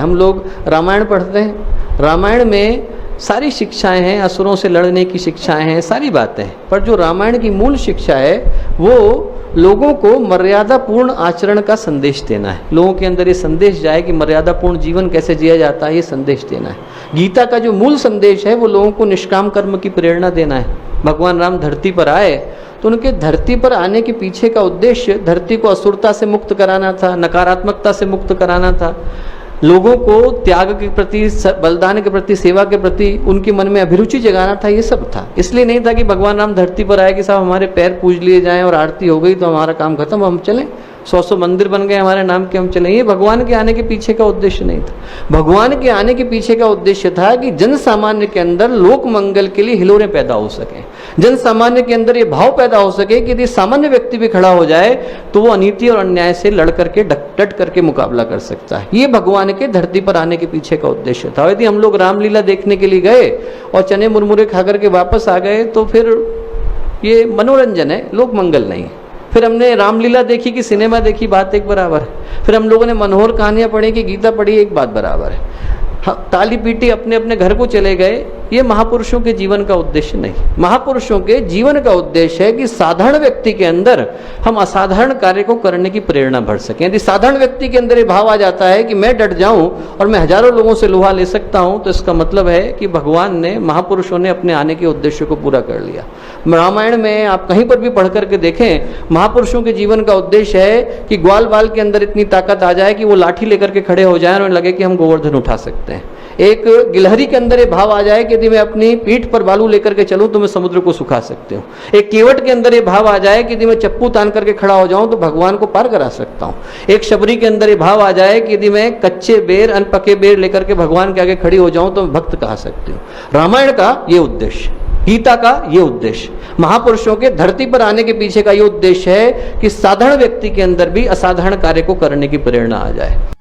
हम लोग रामायण पढ़ते हैं, रामायण में सारी शिक्षाएं हैं, असुरों से लड़ने की शिक्षाएं हैं, सारी बातें हैं, पर जो रामायण की मूल शिक्षा है वो लोगों को मर्यादापूर्ण आचरण का संदेश देना है। लोगों के अंदर ये संदेश जाए कि मर्यादापूर्ण जीवन कैसे जिया जाता है, ये संदेश देना है। गीता का जो मूल संदेश है वो लोगों को निष्काम कर्म की प्रेरणा देना है। भगवान राम धरती पर आए तो उनके धरती पर आने के पीछे का उद्देश्य धरती को असुरता से मुक्त कराना था, नकारात्मकता से मुक्त कराना था, लोगों को त्याग के प्रति, बलिदान के प्रति, सेवा के प्रति उनके मन में अभिरुचि जगाना था, ये सब था। इसलिए नहीं था कि भगवान राम धरती पर आए कि साहब हमारे पैर पूज लिए जाएं और आरती हो गई तो हमारा काम खत्म, हम चलें, 100 मंदिर बन गए हमारे नाम के, हम चलें। ये भगवान के आने के पीछे का उद्देश्य नहीं था। भगवान के आने के पीछे का उद्देश्य था कि जन सामान्य के अंदर लोक मंगल के लिए हिलोरें पैदा हो सके, जन सामान्य के अंदर ये भाव पैदा हो सके कि यदि सामान्य व्यक्ति भी खड़ा हो जाए तो वो अनीति और अन्याय से लड़ करके डट करके मुकाबला कर सकता है। ये भगवान के धरती पर आने के पीछे का उद्देश्य था। यदि हम लोग रामलीला देखने के लिए गए और चने मुरमुरे खा करके वापस आ गए तो फिर ये मनोरंजन है, लोक मंगल नहीं। फिर हमने रामलीला देखी कि सिनेमा देखी, बात एक बराबर है। फिर हम लोगों ने मनोहर कहानियां पढ़ी कि गीता पढ़ी, एक बात बराबर है। ताली पीटी अपने अपने घर को चले गए, ये महापुरुषों के जीवन का उद्देश्य नहीं। महापुरुषों के जीवन का उद्देश्य है कि साधारण व्यक्ति के अंदर हम असाधारण कार्य को करने की प्रेरणा भर सकें। यदि साधारण व्यक्ति के अंदर ये भाव आ जाता है कि मैं डट जाऊं और मैं हजारों लोगों से लोहा ले सकता हूं, तो इसका मतलब है कि भगवान ने, महापुरुषों ने अपने आने के उद्देश्य को पूरा कर लिया। रामायण में आप कहीं पर भी पढ़ करके देखें, महापुरुषों के जीवन का उद्देश्य है कि ग्वाल बाल के अंदर इतनी ताकत आ जाए कि वो लाठी लेकर के खड़े हो जाए और लगे कि हम गोवर्धन उठा सकते हैं। एक गिलहरी के अंदर ये भाव आ जाए कि यदि मैं अपनी पीठ पर बालू लेकर के चलूं तो मैं समुद्र को सुखा सकती हूँ। एक केवट के अंदर ये भाव आ जाए कि यदि मैं चप्पू तान करके खड़ा हो जाऊं तो भगवान को पार करा सकता हूँ। एक शबरी के अंदर ये भाव आ जाए कि यदि मैं कच्चे बेर, अनपके बेर लेकर के भगवान के आगे खड़ी हो जाऊं तो मैं भक्त कहा सकती हूँ। रामायण का ये उद्देश्य, गीता का ये उद्देश्य, महापुरुषों के धरती पर आने के पीछे का ये उद्देश्य है कि साधारण व्यक्ति के अंदर भी असाधारण कार्य को करने की प्रेरणा आ जाए।